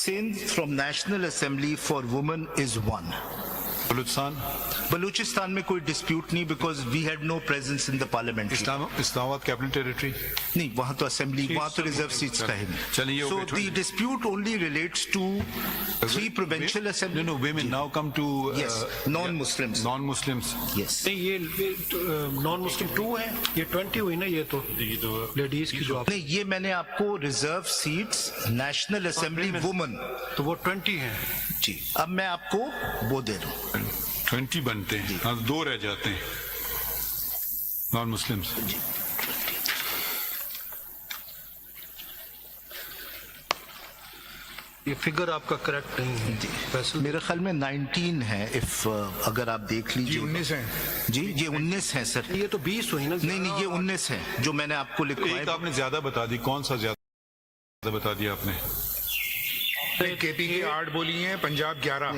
Sindh from National Assembly for Women is 1. Balochistan میں کوئی dispute نہیں because we had no presence in the parliament. Islamabad capital territory نہیں, وہاں تو assembly, وہاں تو ریزرو سیٹس کا ہے. So the dispute only relates to 3 provincial assembly. No women now come to non Muslims. Non Muslims yes, یہ non مسلم 2 ہے, یہ 20 ہوئی نا, یہ تو لیڈیز کی جو. نہیں, یہ میں نے آپ کو reserve seats national assembly woman تو وہ 20 ہیں. جی, اب میں آپ کو وہ دے رہا ہوں. 20 بنتے ہیں, 2 رہ جاتے ہیں نان مسلمس. یہ فگر آپ کا کریکٹ نہیں ہے. جی, میرے خیال میں 19 ہے, اگر آپ دیکھ لیجیے. 19 ہیں جی, یہ 19 ہیں سر. یہ تو 20 ہوئی نا. نہیں نہیں, یہ 19 ہے جو میں نے آپ کو لکھوایا. ایک آپ نے زیادہ بتا دی, کون سا زیادہ بتا دیا آپ نے؟ کے پی کی 8 بولی ہیں, پنجاب 11.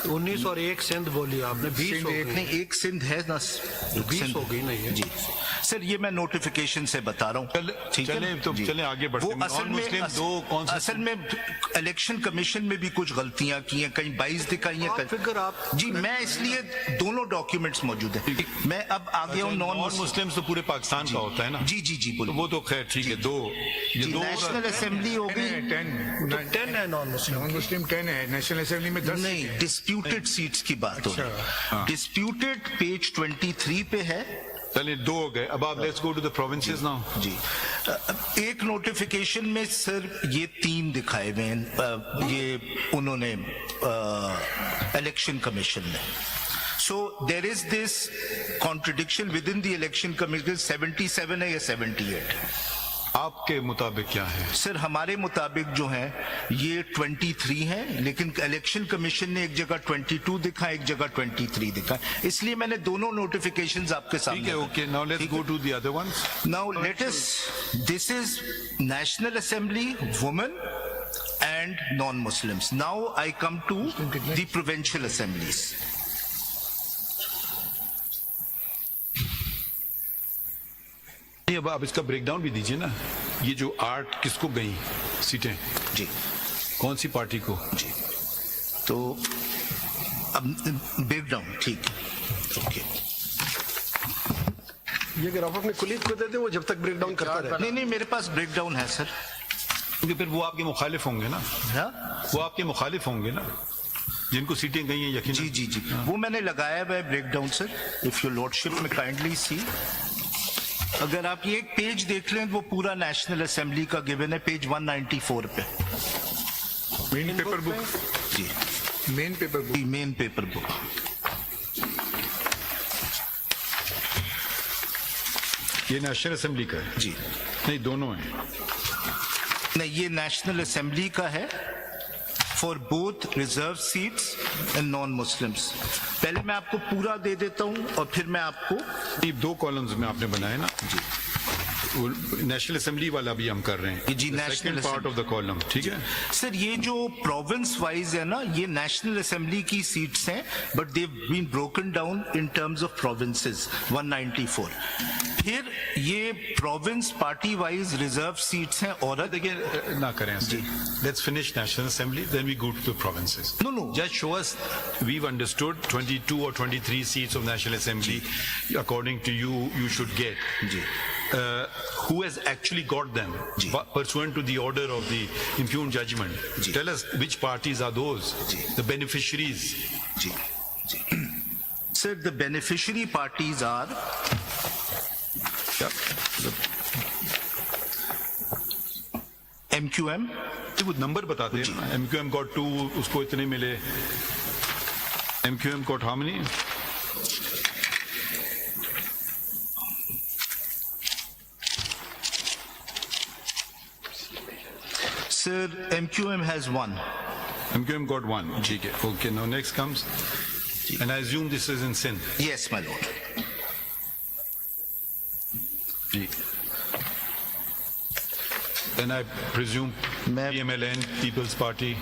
19 اور 1 سندھ بولی آپ نے. 20 نہیں, ایک سندھ ہے نا, 20 ہو گئی نا یہ. جی سر, یہ میں نوٹیفیکیشن سے بتا رہا ہوں. چلیں تو چلیں آگے بڑھتے ہیں. اصل میں الیکشن کمیشن میں بھی کچھ غلطیاں کی ہیں, کہیں 22 دکھائی ہیں. فگر آپ جی, میں اس لیے دونوں ڈاکیومنٹس موجود ہیں. میں اب آگے ہوں. نان مسلمس تو پورے پاکستان کا ہوتا ہے نا. جی جی جی, وہ تو خیر ٹھیک ہے. 2 نیشنل اسمبلی ہو گئی. 10 ہے نان مسلم 10 ہے, نیشنل اسمبلی میں 10. نہیں, ڈسپیوٹڈ سیٹس کی بات ہو رہی ہے. ڈسپیوٹڈ پیج 23 پہ ہے. چلیں 2 ہو گئے. اب آپ let's go to the provinces now. جی, ایک نوٹیفیکیشن میں سر یہ 3 دکھائے ہوئے ہیں, یہ انہوں نے الیکشن کمیشن نے. So there is this contradiction within the election commission. 77 ہے یا 78؟ آپ کے مطابق کیا ہے سر؟ ہمارے مطابق جو ہیں یہ 23 ہیں, لیکن الیکشن کمیشن نے ایک جگہ 22 دکھا, ایک جگہ 23 دکھا. اس لیے میں نے دونوں نوٹیفیکیشنز آپ کے سامنے. Okay, now let's go to the other ones. Now let us, this is National Assembly, women and non-Muslims. Now I come to the provincial assemblies. اب آپ اس کا بریک ڈاؤن بھی دیجئے نا. یہ جو 8 کس کو گئیں سیٹیں؟ جی, کون سی پارٹی کو؟ جی, تو اب بریک ڈاؤن. ٹھیک ہے, اوکے. یہ اگر آپ اپنے کلیگ کو دے دیں, وہ جب تک بریک ڈاؤن کرتا رہے. نہیں نہیں, میرے پاس بریک ڈاؤن ہے سر. کیونکہ پھر وہ آپ کے مخالف ہوں گے نا. وہ آپ کے مخالف ہوں گے نا جن کو سیٹیں گئی ہیں یقیناً. جی جی جی, وہ میں نے لگایا ہوا ہے break down sir. If your lordship میں کائنڈلی سی, اگر آپ یہ ایک پیج دیکھ لیں, وہ پورا نیشنل اسمبلی کا گیون ہے پیج 194 پہ. مین پیپر بک. جی, مین پیپر بک. مین پیپر بک. یہ نیشنل اسمبلی کا ہے؟ جی نہیں, دونوں ہیں. نہیں, یہ نیشنل اسمبلی کا ہے for both reserve sets and non Muslims. پہلے میں آپ کو پورا دے دیتا ہوں اور پھر میں آپ کو 2 کالمز میں آپ نے بنائے نا. جی, نیشنل اسمبلی والا بھی ہم کر رہے ہیں. جی, national part of the column. ٹھیک ہے سر. یہ جو پروونس وائز ہے نا, یہ نیشنل اسمبلی کی سیٹس ہیں, but they've been broken down in terms of provinces 194. پھر یہ province party wise reserve seats ہیں. اور دیکھیں نہ کریں ایسے. Let's finish national assembly, then we go to provinces. No, no. Just show us, we've understood 22 or 23 seats of National Assembly according to you, you should get. جی, Who has actually got them pursuant to the order of the impugned judgment? Tell us which parties are those, the beneficiaries. جی, جی. Sir, the beneficiary parties are MQM. وہ نمبر بتاتے ہیں نا. MQM got 2, اس کو اتنے ملے. MQM got how many? Sir, MQM has 1. MQM got 1. ٹھیک ہے. Okay, now next comes, and I assume this is in Sindh. Yes, my lord. G. Then I presume PMLN, People's Party.